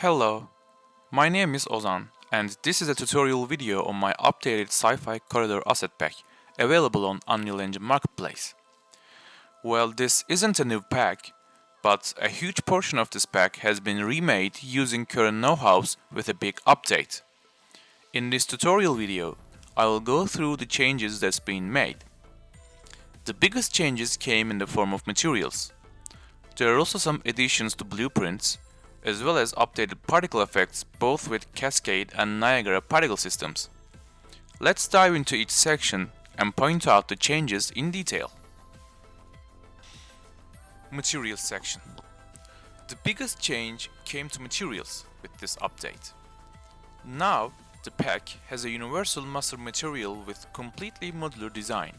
Hello, my name is Ozan, and this is a tutorial video on my updated Sci-Fi Corridor asset pack, available on Unreal Engine Marketplace. Well, this isn't a new pack, but a huge portion of this pack has been remade using current know-hows with a big update. In this tutorial video, I will go through the changes that's been made. The biggest changes came in the form of materials. There are also some additions to blueprints, as well as updated particle effects both with Cascade and Niagara particle systems. Let's dive into each section and point out the changes in detail. Materials section. The biggest change came to materials with this update. Now, the pack has a universal master material with completely modular design.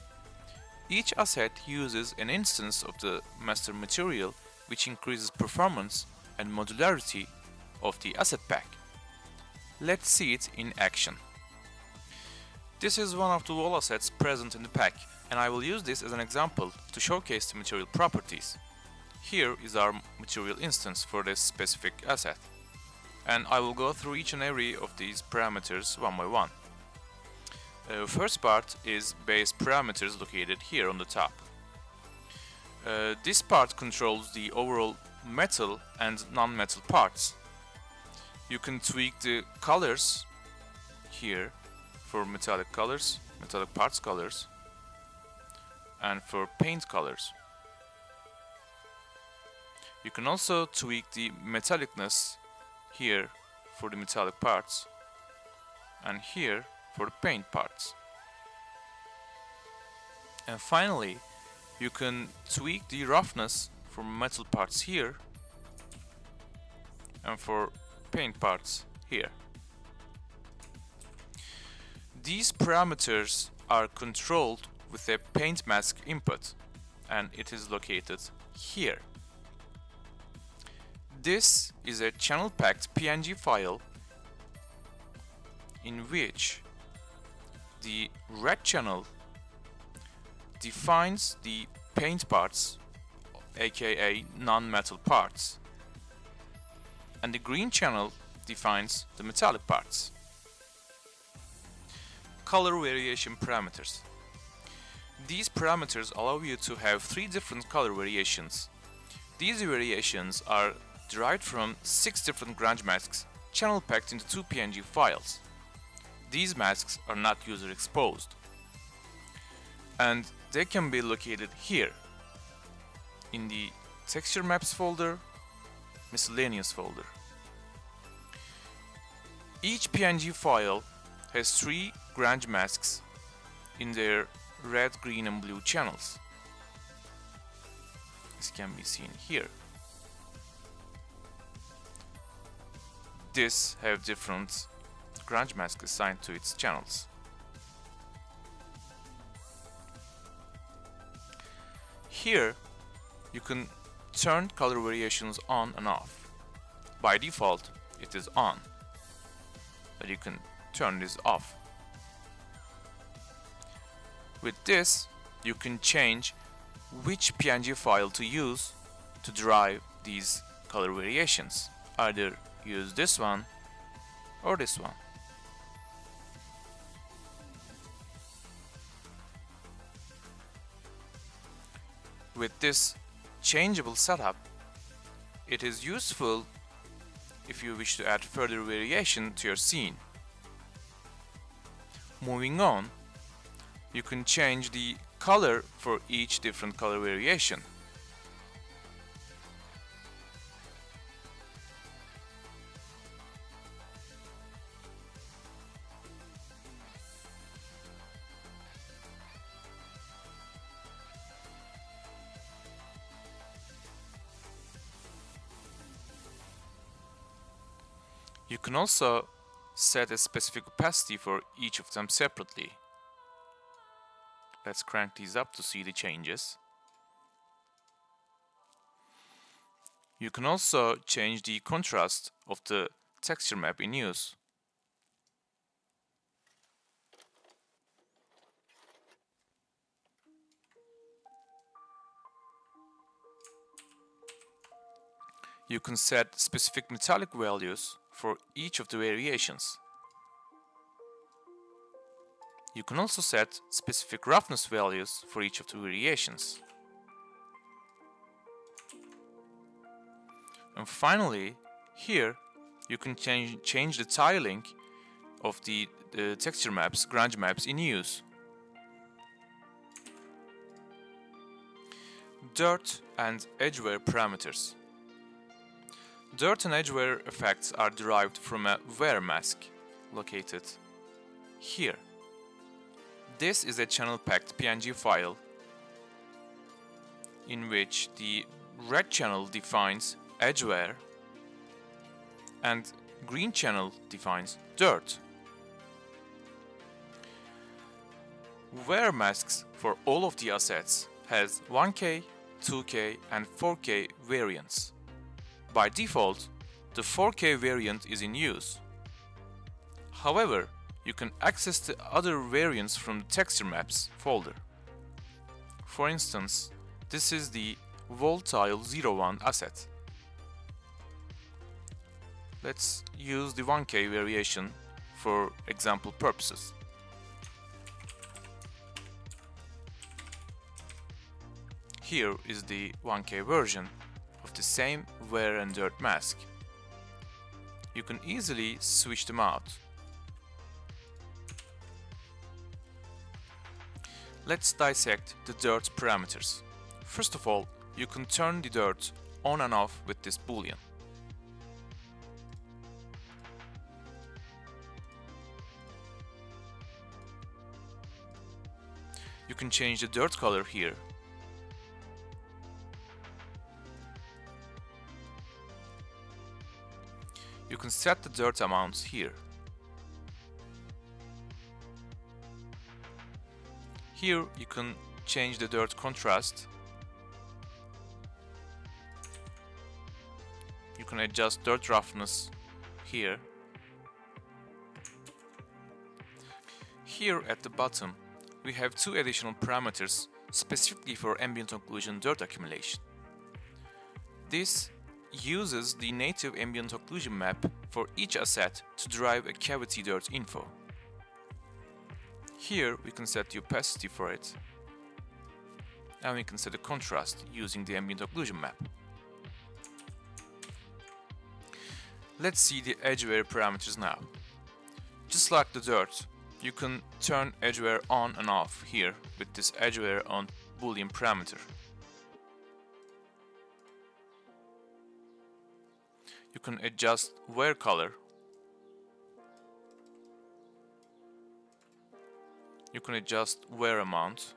Each asset uses an instance of the master material, which increases performance and modularity of the asset pack. Let's see it in action. This is one of the wall assets present in the pack, and I will use this as an example to showcase the material properties. Here is our material instance for this specific asset, and I will go through each and every of these parameters one by one. First part is base parameters located here on the top. This part controls the overall metal and non-metal parts. You can tweak the colors here for metallic colors, metallic parts colors, and for paint colors. You can also tweak the metallicness here for the metallic parts, and here for the paint parts. And finally, you can tweak the roughness for metal parts here and for paint parts here. These parameters are controlled with a paint mask input, and it is located here. This is a channel-packed PNG file in which the red channel defines the paint parts, aka non-metal parts, and the green channel defines the metallic parts. Color variation parameters. These parameters allow you to have 3 different color variations. These variations are derived from 6 different grunge masks channel packed into 2 PNG files. These masks are not user exposed, and they can be located here in the texture maps folder, miscellaneous folder. Each PNG file has 3 grunge masks in their red, green and blue channels. This can be seen here. This have different grunge masks assigned to its channels. Here you can turn color variations on and off. By default it is on, but you can turn this off. With this you can change which PNG file to use to derive these color variations. Either use this one or this one. With this changeable setup, it is useful if you wish to add further variation to your scene. Moving on, you can change the color for each different color variation. You can also set a specific opacity for each of them separately. Let's crank these up to see the changes. You can also change the contrast of the texture map in use. You can set specific metallic values for each of the variations. You can also set specific roughness values for each of the variations. And finally, here you can change the tiling of the texture maps, grunge maps in use. Dirt and edgeware parameters. Dirt and edgeware effects are derived from a wear mask located here. This is a channel-packed PNG file in which the red channel defines edgeware and green channel defines dirt. Wear masks for all of the assets has 1K, 2K and 4K variants. By default, the 4K variant is in use. However, you can access the other variants from the texture maps folder. For instance, this is the Volatile 01 asset. Let's use the 1K variation for example purposes. Here is the 1K version of the same wear and dirt mask. You can easily switch them out. Let's dissect the dirt parameters. First of all, you can turn the dirt on and off with this boolean. You can change the dirt color here. You can set the dirt amounts here. Here you can change the dirt contrast. You can adjust dirt roughness here. Here at the bottom, we have two additional parameters specifically for ambient occlusion dirt accumulation. This uses the native ambient occlusion map for each asset to derive a cavity dirt info. Here we can set the opacity for it, and we can set a contrast using the ambient occlusion map. Let's see the edgeware parameters now. Just like the dirt, you can turn edgeware on and off here with this edgeware on boolean parameter. You can adjust wear color. You can adjust wear amount.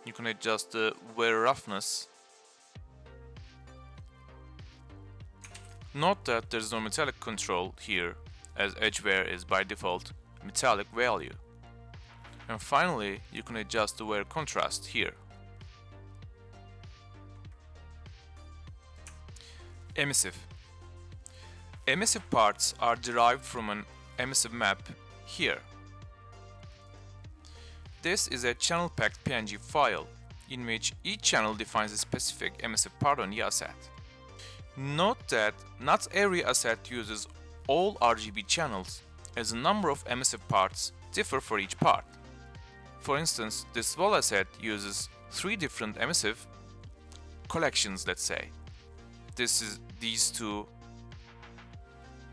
You can adjust the wear roughness. Note that there is no metallic control here, as edgeware is by default metallic value. And finally, you can adjust the wear contrast here. Emissive. Emissive parts are derived from an emissive map here. This is a channel-packed PNG file in which each channel defines a specific emissive part on the asset. Note that not every asset uses all RGB channels, as the number of emissive parts differ for each part. For instance, this wall asset uses 3 different emissive collections, let's say. These two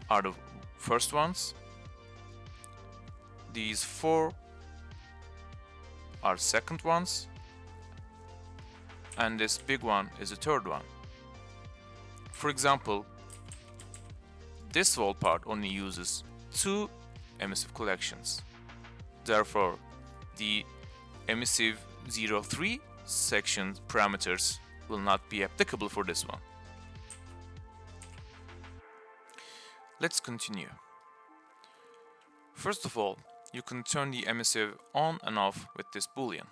are the first ones. These 4 are second ones, and this big one is the third one. For example, this wall part only uses 2 emissive collections. Therefore, the emissive 03 section parameters will not be applicable for this one. Let's continue. First of all, you can turn the emissive on and off with this boolean.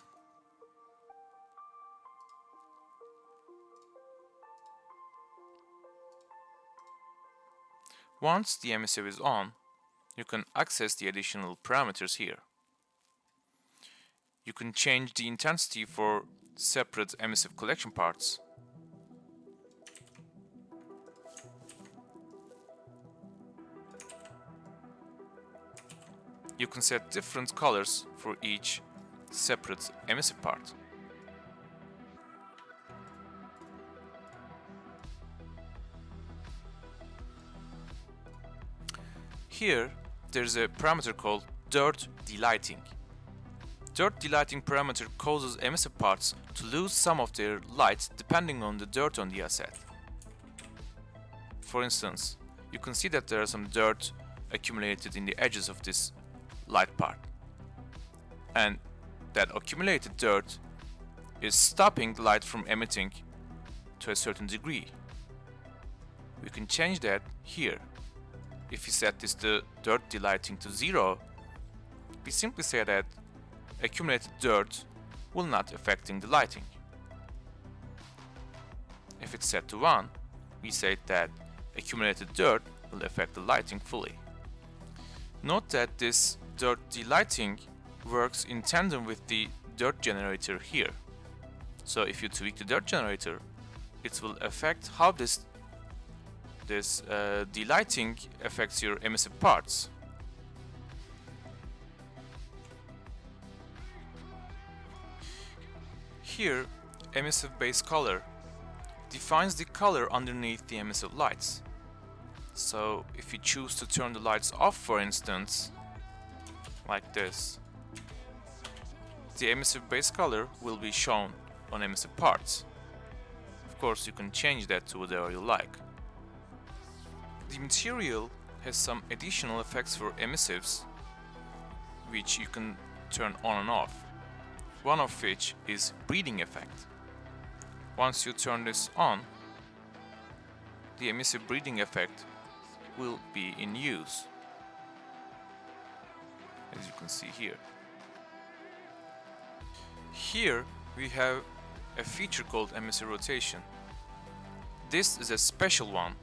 Once the emissive is on, you can access the additional parameters here. You can change the intensity for separate emissive collection parts. You can set different colors for each separate emissive part. Here, there's a parameter called dirt delighting. Dirt delighting parameter causes emissive parts to lose some of their light depending on the dirt on the asset. For instance, you can see that there are some dirt accumulated in the edges of this light part, and that accumulated dirt is stopping light from emitting to a certain degree. We can change that here. If we set this to dirt delighting to 0, we simply say that accumulated dirt will not affecting the lighting. If it's set to 1, we say that accumulated dirt will affect the lighting fully. Note that this dirt delighting works in tandem with the dirt generator here. So if you tweak the dirt generator, it will affect how this delighting affects your emissive parts. Here, emissive base color defines the color underneath the emissive lights. So if you choose to turn the lights off, for instance, like this, the emissive base color will be shown on emissive parts. Of course, you can change that to whatever you like. The material has some additional effects for emissives, which you can turn on and off. One of which is breathing effect. Once you turn this on, the emissive breathing effect will be in use, as you can see here. Here we have a feature called emissive rotation. This is a special one.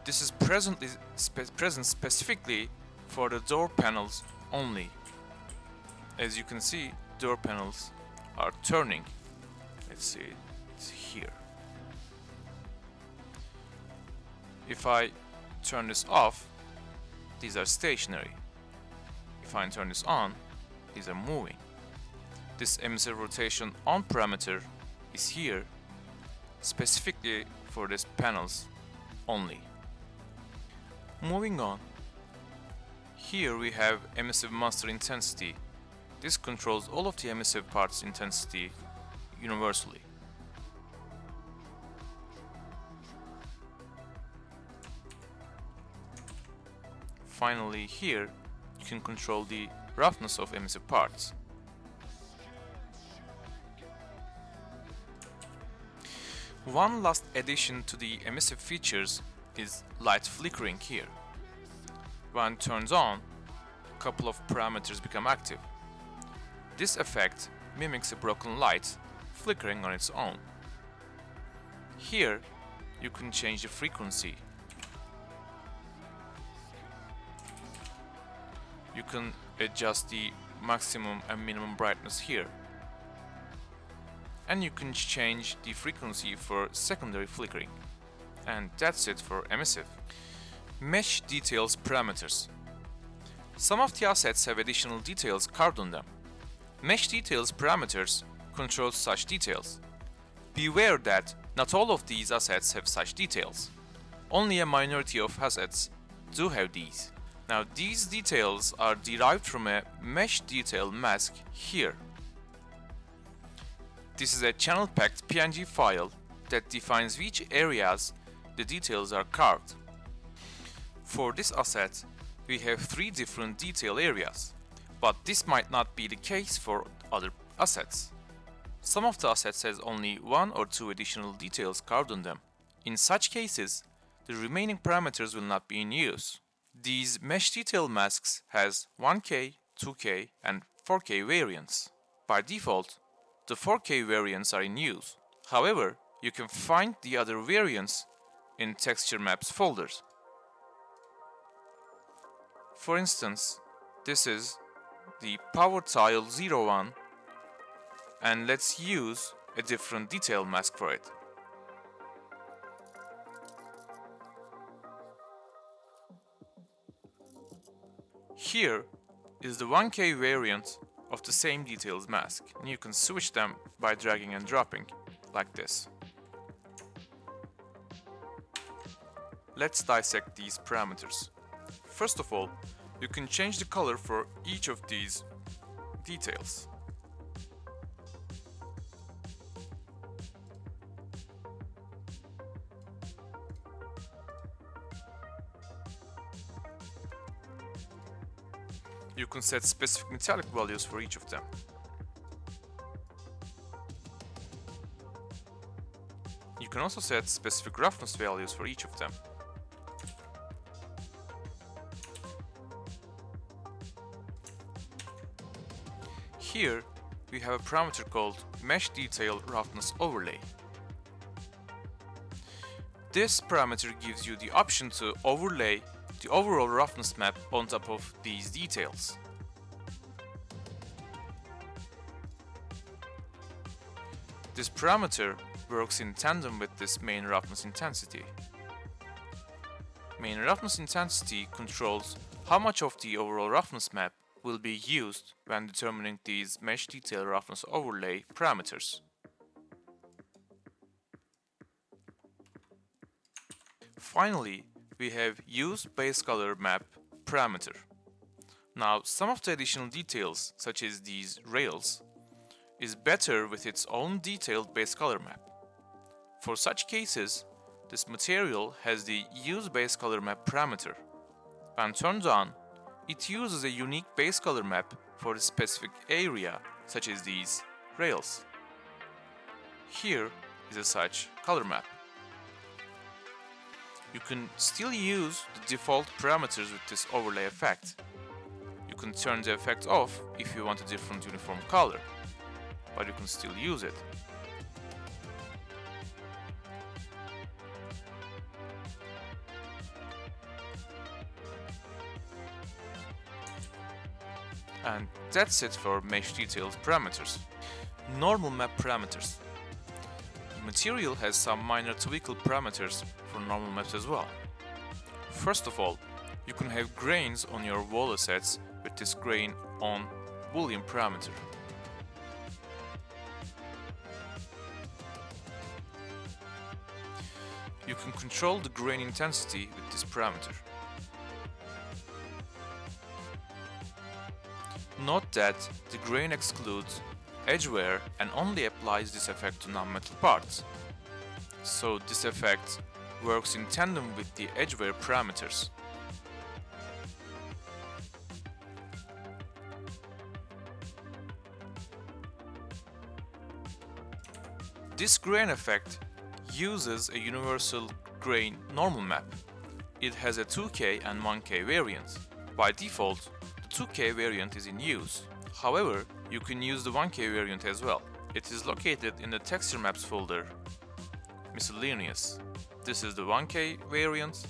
This is present specifically for the door panels only. As you can see, door panels are turning. Let's see, it's here. If I turn this off, these are stationary. If I turn this on, these are moving. This emissive rotation on parameter is here specifically for these panels only. Moving on, here we have emissive master intensity. This controls all of the emissive parts intensity universally. Finally, here you can control the roughness of emissive parts. One last addition to the emissive features is light flickering here. When it turns on, a couple of parameters become active. This effect mimics a broken light flickering on its own. Here, you can change the frequency. You can adjust the maximum and minimum brightness here. And you can change the frequency for secondary flickering. And that's it for emissive. Mesh details parameters. Some of the assets have additional details carved on them. Mesh details parameters control such details. Beware that not all of these assets have such details. Only a minority of assets do have these. Now these details are derived from a mesh detail mask here. This is a channel-packed PNG file that defines which areas the details are carved. For this asset, we have 3 different detail areas, but this might not be the case for other assets. Some of the assets has only 1 or 2 additional details carved on them. In such cases, the remaining parameters will not be in use. These mesh detail masks has 1K, 2K and 4K variants. By default, the 4K variants are in use. However, you can find the other variants in texture maps folders. For instance, this is the power tile 01 and let's use a different detail mask for it. Here is the 1K variant of the same details mask, and you can switch them by dragging and dropping, like this. Let's dissect these parameters. First of all, you can change the color for each of these details. You can set specific metallic values for each of them. You can also set specific roughness values for each of them. Here we have a parameter called Mesh Detail Roughness Overlay. This parameter gives you the option to overlay the overall roughness map on top of these details. This parameter works in tandem with this main roughness intensity. Main roughness intensity controls how much of the overall roughness map will be used when determining these mesh detail roughness overlay parameters. Finally, we have use base color map parameter. Now, some of the additional details, such as these rails, is better with its own detailed base color map. For such cases, this material has the use base color map parameter. When turned on, it uses a unique base color map for a specific area, such as these rails. Here is a such color map. You can still use the default parameters with this overlay effect. You can turn the effect off if you want a different uniform color, but you can still use it. And that's it for mesh details parameters. Normal map parameters. The material has some minor tweakable parameters for normal maps as well. First of all, you can have grains on your wall assets with this grain on Boolean parameter. You can control the grain intensity with this parameter. Note that the grain excludes edge wear and only applies this effect to non-metal parts. So this effect works in tandem with the edge wear parameters. This grain effect uses a universal grain normal map. It has a 2K and 1K variant. By default, the 2K variant is in use. However, you can use the 1K variant as well. It is located in the texture maps folder, miscellaneous. This is the 1K variant,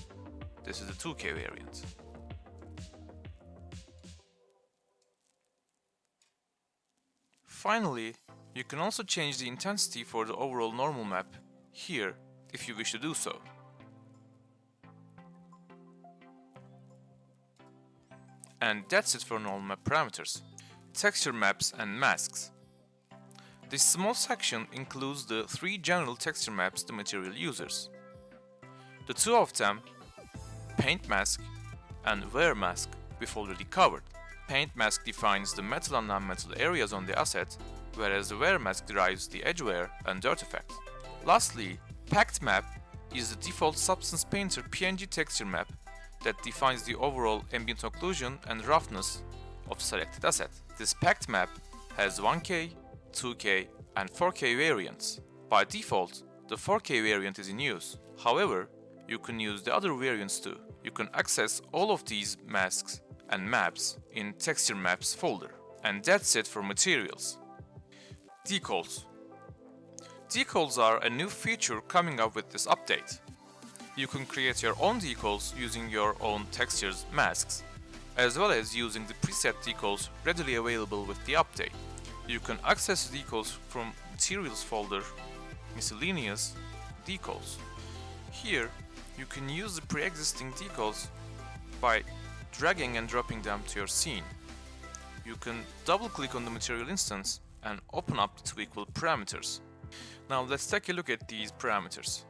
this is the 2K variant. Finally, you can also change the intensity for the overall normal map here if you wish to do so. And that's it for normal map parameters. Texture maps and masks. This small section includes the 3 general texture maps the material uses. The 2 of them, paint mask and wear mask, we've already covered. Paint mask defines the metal and non-metal areas on the asset, whereas the wear mask derives the edge wear and dirt effect. Lastly, packed map is the default Substance Painter PNG texture map that defines the overall ambient occlusion and roughness of selected asset. This packed map has 1K, 2K and 4K variants. By default, the 4K variant is in use. However, you can use the other variants too. You can access all of these masks and maps in Texture Maps folder. And that's it for materials. Decals. Decals are a new feature coming up with this update. You can create your own decals using your own textures masks, as well as using the preset decals readily available with the update. You can access decals from Materials folder, Miscellaneous, Decals. Here, you can use the pre-existing decals by dragging and dropping them to your scene. You can double-click on the material instance and open up the tweakable parameters. Now let's take a look at these parameters.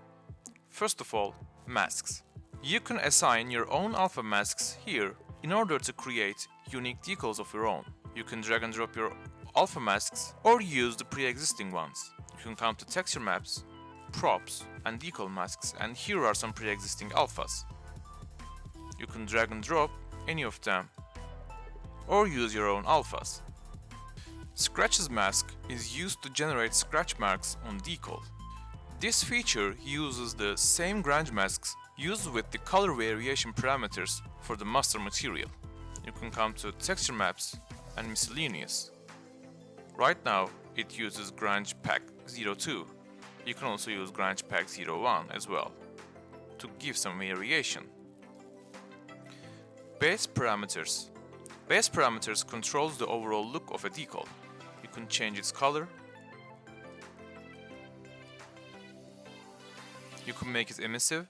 First of all, masks. You can assign your own alpha masks here in order to create unique decals of your own. You can drag and drop your alpha masks or use the pre-existing ones. You can come to texture maps, props and decal masks, and here are some pre-existing alphas. You can drag and drop any of them or use your own alphas. Scratches mask is used to generate scratch marks on decal. This feature uses the same grunge masks used with the color variation parameters for the master material. You can come to texture maps and miscellaneous. Right now it uses grunge pack 02. You can also use grunge pack 01 as well to give some variation. Base parameters. Base parameters controls the overall look of a decal. You can change its color. You can make it emissive.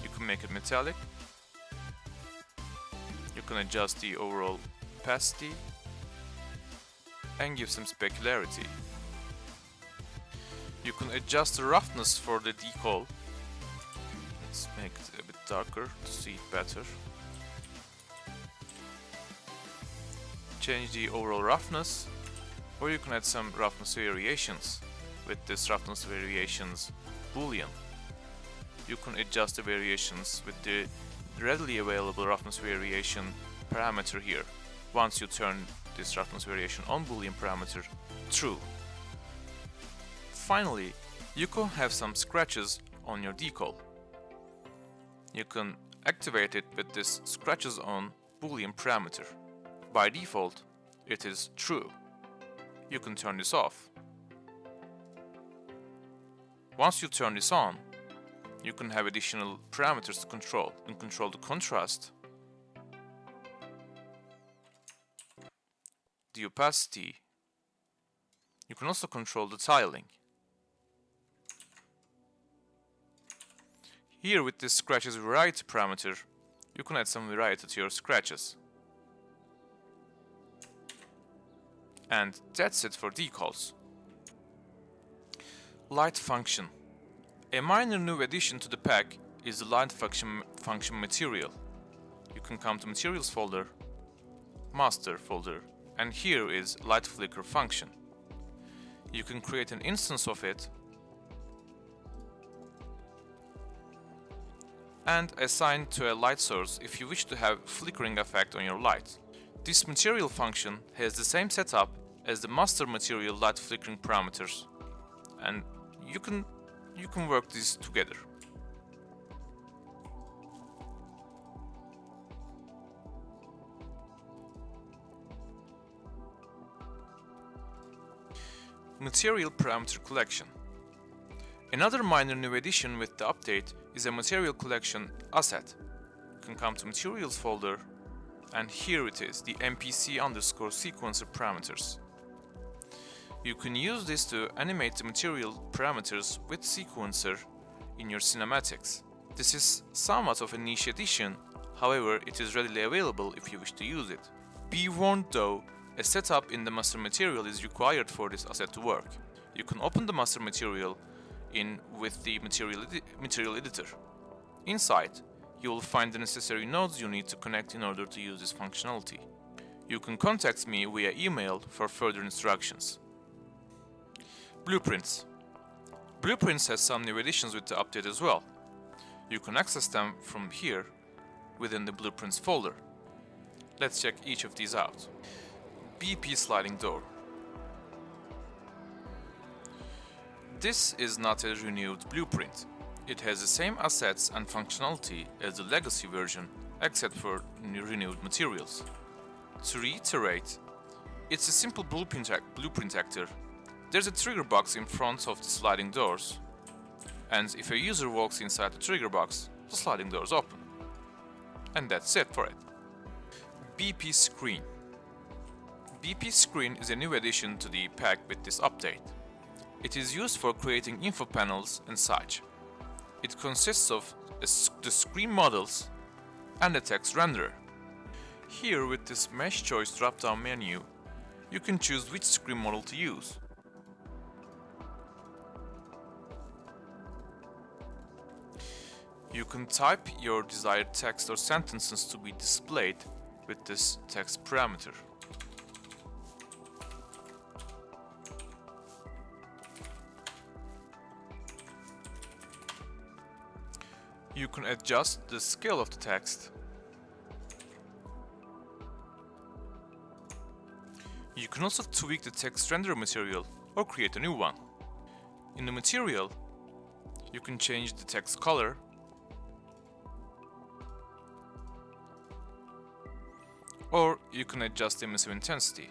You can make it metallic. You can adjust the overall opacity and give some specularity. You can adjust the roughness for the decal. Let's make it a bit darker to see it better. Change the overall roughness, or you can add some roughness variations with this roughness variations boolean. You can adjust the variations with the readily available roughness variation parameter here, once you turn this roughness variation on boolean parameter true. Finally, you can have some scratches on your decal. You can activate it with this scratches on boolean parameter. By default, it is true. You can turn this off. Once you turn this on, you can have additional parameters to control. You can control the contrast, the opacity. You can also control the tiling. Here with this scratches variety parameter, you can add some variety to your scratches. And that's it for decals. Light function. A minor new addition to the pack is the light function material. You can come to materials folder, master folder, and here is light flicker function. You can create an instance of it and assign to a light source if you wish to have flickering effect on your light. This material function has the same setup as the master material light flickering parameters, and you can work these together. Material parameter collection. Another minor new addition with the update is a material collection asset. You can come to materials folder, and here it is, the MPC_sequencer parameters. You can use this to animate the material parameters with sequencer in your cinematics. This is somewhat of a niche addition, however it is readily available if you wish to use it. Be warned though, a setup in the master material is required for this asset to work. You can open the master material with the material editor. Inside, you will find the necessary nodes you need to connect in order to use this functionality. You can contact me via email for further instructions. Blueprints. Blueprints has some new additions with the update as well. You can access them from here within the Blueprints folder. Let's check each of these out. BP sliding door. This is not a renewed blueprint. It has the same assets and functionality as the legacy version, except for renewed materials. To reiterate, it's a simple blueprint actor. There's a trigger box in front of the sliding doors, and if a user walks inside the trigger box, the sliding doors open. And that's it for it. BP screen. BP screen is a new addition to the pack with this update. It is used for creating info panels and such. It consists of the screen models and a text renderer. Here with this mesh choice drop-down menu, you can choose which screen model to use. You can type your desired text or sentences to be displayed with this text parameter. You can adjust the scale of the text. You can also tweak the text render material or create a new one. In the material, you can change the text color, or you can adjust the emissive intensity.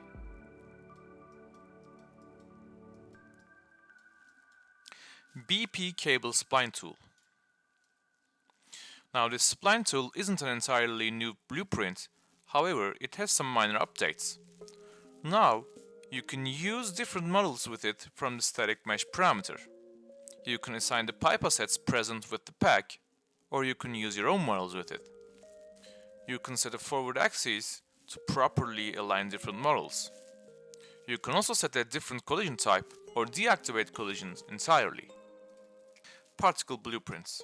BP Cable Spline Tool. Now this Spline tool isn't an entirely new blueprint, however it has some minor updates. Now you can use different models with it from the static mesh parameter. You can assign the pipe assets present with the pack, or you can use your own models with it. You can set a forward axis to properly align different models. You can also set a different collision type or deactivate collisions entirely. Particle blueprints.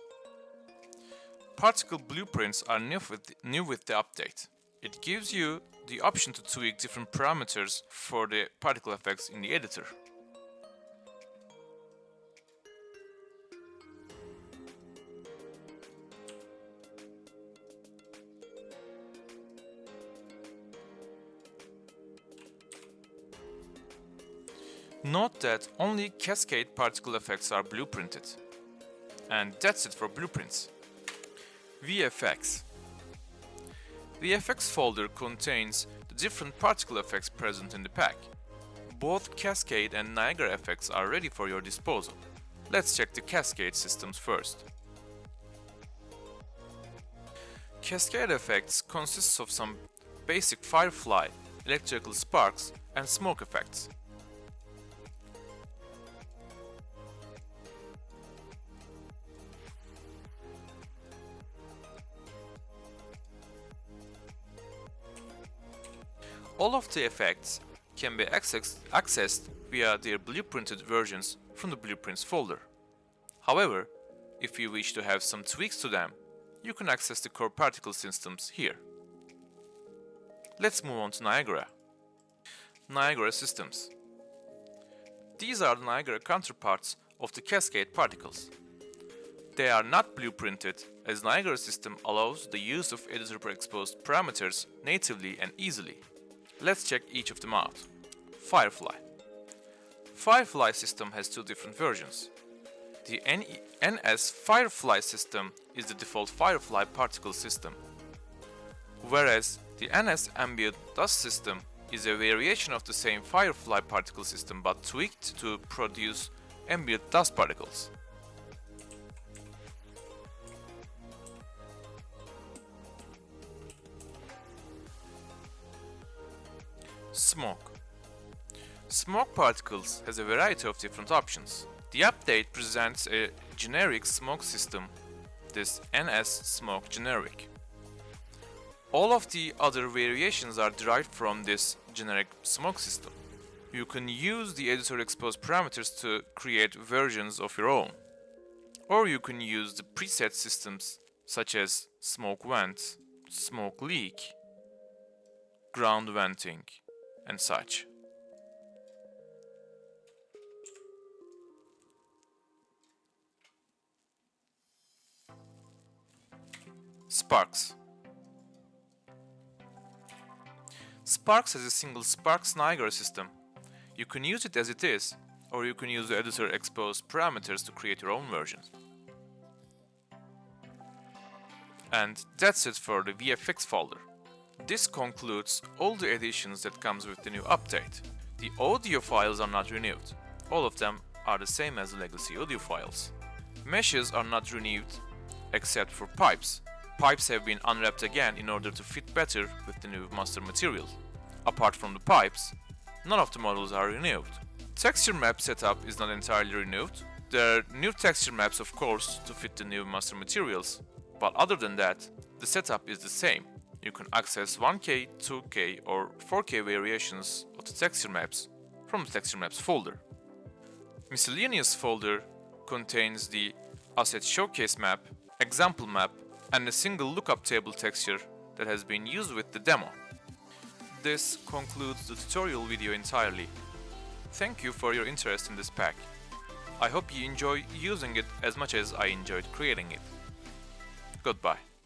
Particle blueprints are new with the update. It gives you the option to tweak different parameters for the particle effects in the editor. Note that only Cascade particle effects are blueprinted. And that's it for blueprints. VFX. VFX folder contains the different particle effects present in the pack. Both Cascade and Niagara effects are ready for your disposal. Let's check the Cascade systems first. Cascade effects consists of some basic firefly, electrical sparks, and smoke effects. All of the effects can be accessed via their blueprinted versions from the blueprints folder. However, if you wish to have some tweaks to them, you can access the core particle systems here. Let's move on to Niagara. Niagara systems. These are the Niagara counterparts of the Cascade particles. They are not blueprinted, as Niagara system allows the use of editor-exposed parameters natively and easily. Let's check each of them out. Firefly. Firefly system has two different versions. The NS Firefly system is the default Firefly particle system, whereas the NS Ambient Dust system is a variation of the same Firefly particle system but tweaked to produce ambient dust particles. Smoke. Smoke particles has a variety of different options. The update presents a generic smoke system, this NS Smoke Generic. All of the other variations are derived from this generic smoke system. You can use the editor exposed parameters to create versions of your own. Or you can use the preset systems such as smoke vent, smoke leak, ground venting, and such. Sparks. Sparks has a single Sparks Niagara system. You can use it as it is, or you can use the editor exposed parameters to create your own version. And that's it for the VFX folder. This concludes all the additions that comes with the new update. The audio files are not renewed. All of them are the same as the legacy audio files. Meshes are not renewed except for pipes. Pipes have been unwrapped again in order to fit better with the new master material. Apart from the pipes, none of the models are renewed. Texture map setup is not entirely renewed. There are new texture maps, of course, to fit the new master materials, but other than that, the setup is the same. You can access 1K, 2K or 4K variations of the texture maps from the texture maps folder. Miscellaneous folder contains the asset showcase map, example map, and a single lookup table texture that has been used with the demo. This concludes the tutorial video entirely. Thank you for your interest in this pack. I hope you enjoy using it as much as I enjoyed creating it. Goodbye.